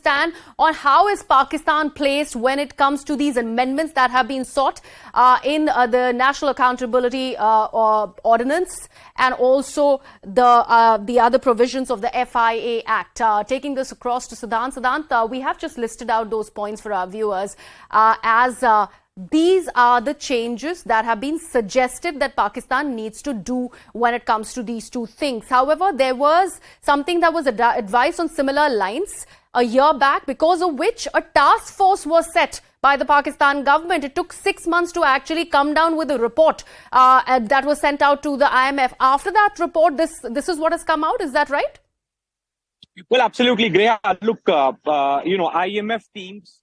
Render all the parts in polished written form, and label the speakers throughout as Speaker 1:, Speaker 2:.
Speaker 1: understand on how is Pakistan placed when it comes to these amendments that have been sought in the National Accountability Ordinance and also the other provisions of the FIA Act. Taking this across to Siddhant. Siddhant, we have just listed out those points for our viewers as these are the changes that have been suggested that Pakistan needs to do when it comes to these two things. However, there was something that was advised on similar lines a year back, because of which a task force was set by the Pakistan government. It took 6 months to actually come down with a report that was sent out to the IMF. After that report, this is what has come out. Is that right?
Speaker 2: Well, absolutely, Greya. Look, IMF teams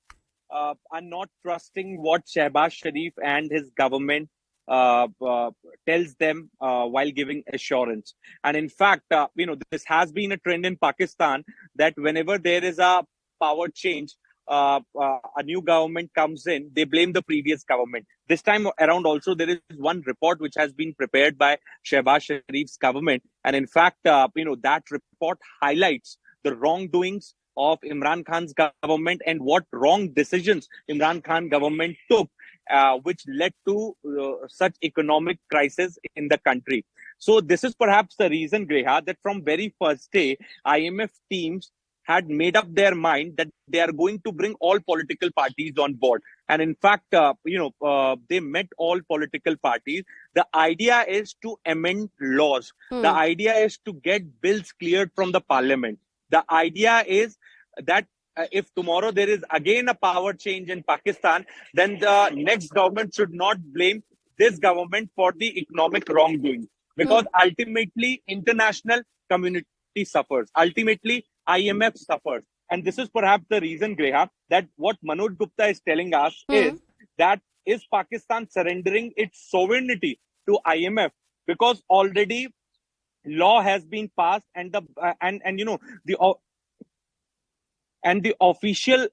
Speaker 2: are not trusting what Shehbaz Sharif and his government tells them while giving assurance. And in fact, this has been a trend in Pakistan that whenever there is a power change, a new government comes in, they blame the previous government. This time around also, there is one report which has been prepared by Shehbaz Sharif's government. And in fact, that report highlights the wrongdoings of Imran Khan's government and what wrong decisions Imran Khan government took, which led to such economic crisis in the country. So this is perhaps the reason, Greha, that from very first day, IMF teams had made up their mind that they are going to bring all political parties on board. And in fact, they met all political parties. The idea is to amend laws. The idea is to get bills cleared from the parliament. The idea is that if tomorrow there is again a power change in Pakistan, then the next government should not blame this government for the economic wrongdoing. Because ultimately, international community suffers. Ultimately, IMF suffers. And this is perhaps the reason, Greha, that what Manoj Gupta is telling us is Pakistan surrendering its sovereignty to IMF, because already law has been passed and the official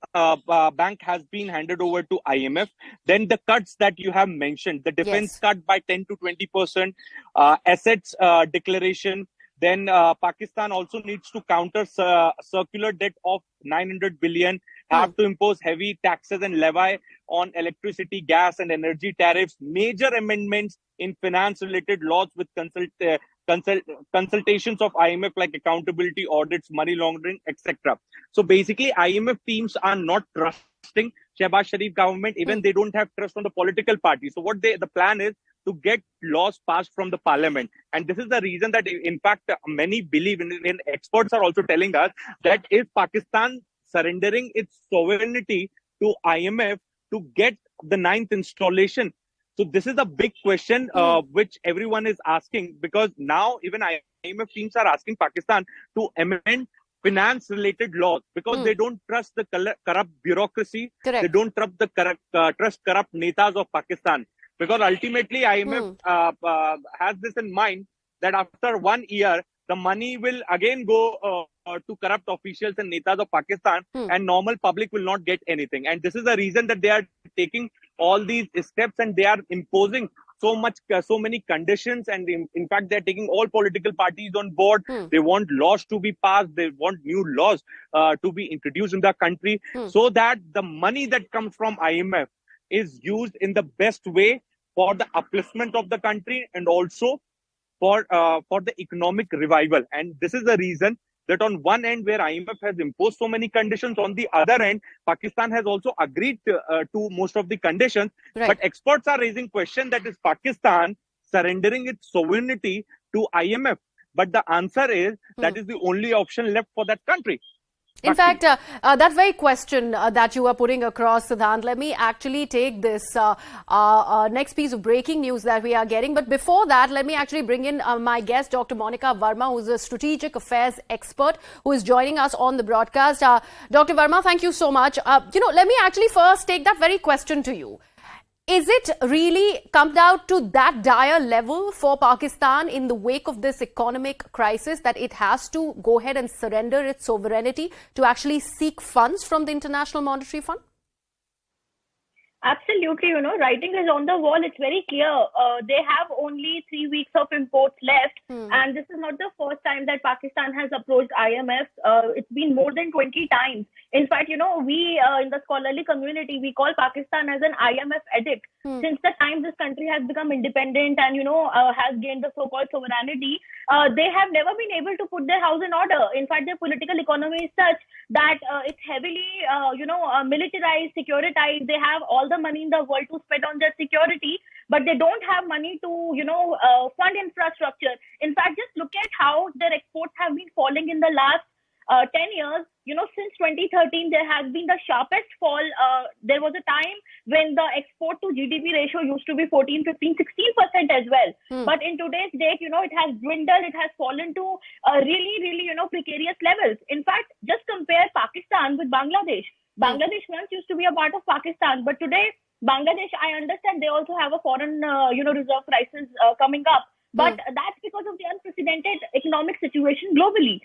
Speaker 2: bank has been handed over to IMF. Then the cuts that you have mentioned, the defense cut by 10 to 20%, assets declaration. Then Pakistan also needs to counter circular debt of 900 billion, have to impose heavy taxes and levy on electricity, gas and energy tariffs, major amendments in finance-related laws with consultations of IMF like accountability audits, money laundering, etc. So basically, IMF teams are not trusting Shehbaz Sharif government, even they don't have trust on the political party. So what the plan is to get laws passed from the parliament. And this is the reason that, in fact, many believe in experts are also telling us that if Pakistan surrendering its sovereignty to IMF to get the 9th installation. So this is a big question which everyone is asking, because now even IMF teams are asking Pakistan to amend finance-related laws because they don't trust the corrupt bureaucracy.
Speaker 1: Correct.
Speaker 2: They don't trust the corrupt netas of Pakistan. Because ultimately, IMF has this in mind that after 1 year, the money will again go to corrupt officials and netas of Pakistan, and normal public will not get anything. And this is the reason that they are taking all these steps and they are imposing so many conditions. And in fact, they are taking all political parties on board. They want laws to be passed. They want new laws to be introduced in the country so that the money that comes from IMF is used in the best way for the upliftment of the country and also for the economic revival. And this is the reason that on one end where IMF has imposed so many conditions, on the other end, Pakistan has also agreed to most of the conditions. Right. But experts are raising question that is Pakistan surrendering its sovereignty to IMF. But the answer is that is the only option left for that country.
Speaker 1: In fact, that very question that you are putting across, Siddhant, let me actually take this next piece of breaking news that we are getting. But before that, let me actually bring in my guest, Dr. Monica Verma, who is a strategic affairs expert who is joining us on the broadcast. Dr. Verma, thank you so much. Let me actually first take that very question to you. Is it really come down to that dire level for Pakistan in the wake of this economic crisis that it has to go ahead and surrender its sovereignty to actually seek funds from the International Monetary Fund?
Speaker 3: Absolutely, writing is on the wall. It's very clear. They have only 3 weeks of imports left. And this is not the first time that Pakistan has approached IMF. It's been more than 20 times. In fact, we in the scholarly community, we call Pakistan as an IMF addict. Since the time this country has become independent and, has gained the so-called sovereignty, they have never been able to put their house in order. In fact, their political economy is such that it's heavily, militarized, securitized. They have all the money in the world to spend on their security, but they don't have money to, fund infrastructure. In fact, just look at how their exports have been falling in the last 10 years. Since 2013, there has been the sharpest fall. There was a time when the export to GDP ratio used to be 14, 15, 16% as well. But in today's date, it has dwindled. It has fallen to really, really, precarious levels. In fact, just compare Pakistan with Bangladesh. Bangladesh once used to be a part of Pakistan, but today, Bangladesh, I understand they also have a foreign, reserve crisis coming up. But that's because of the unprecedented economic situation globally.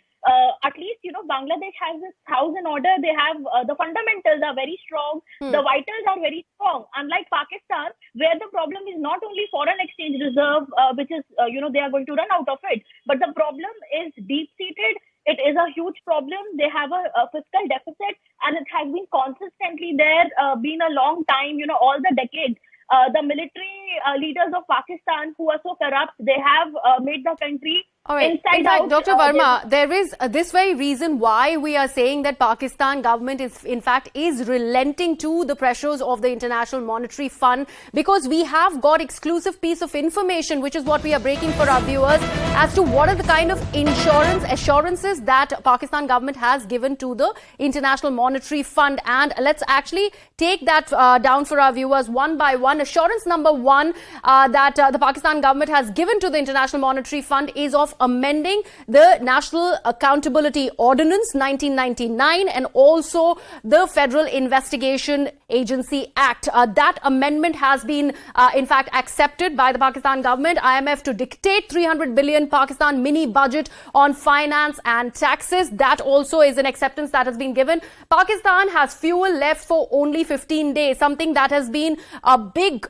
Speaker 3: At least, Bangladesh has its house in order. They have the fundamentals are very strong. The vitals are very strong. Unlike Pakistan, where the problem is not only foreign exchange reserve, which is, they are going to run out of it, but the problem is deep-seated. It is a huge problem. They have a fiscal deficit, and it has been consistently there, been a long time, all the decades. The military leaders of Pakistan who are so corrupt, they have made the country inside
Speaker 1: in fact,
Speaker 3: out.
Speaker 1: Dr. Verma, there is this very reason why we are saying that Pakistan government is relenting to the pressures of the International Monetary Fund, because we have got exclusive piece of information, which is what we are breaking for our viewers, as to what are the kind of assurances that Pakistan government has given to the International Monetary Fund. And let's actually take that down for our viewers one by one. Assurance number one that the Pakistan government has given to the International Monetary Fund is of amending the National Accountability Ordinance 1999 and also the Federal Investigation Agency Act. That amendment has been, in fact, accepted by the Pakistan government. IMF to dictate 300 billion Pakistan mini budget on finance and taxes. That also is an acceptance that has been given. Pakistan has fuel left for only 15 days, something that has been a big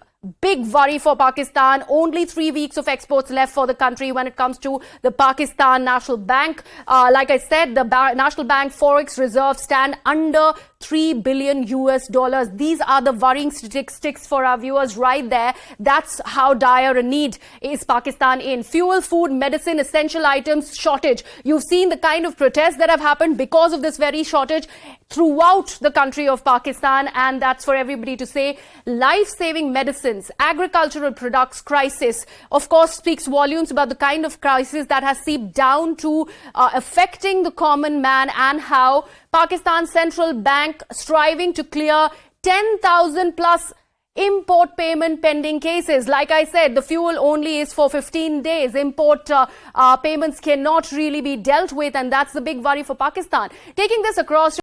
Speaker 1: worry for Pakistan. Only 3 weeks of exports left for the country when it comes to the Pakistan National Bank. Like I said, the National Bank Forex reserves stand under $3 billion US. These are the worrying statistics for our viewers right there. That's how dire a need is Pakistan in. Fuel, food, medicine, essential items shortage. You've seen the kind of protests that have happened because of this very shortage throughout the country of Pakistan, and that's for everybody to say. Life-saving medicines, agricultural products crisis, of course, speaks volumes about the kind of crisis that has seeped down to affecting the common man, and how Pakistan Central Bank striving to clear 10,000 plus import payment pending cases. Like I said, the fuel only is for 15 days. Import payments cannot really be dealt with, and that's the big worry for Pakistan. Taking this across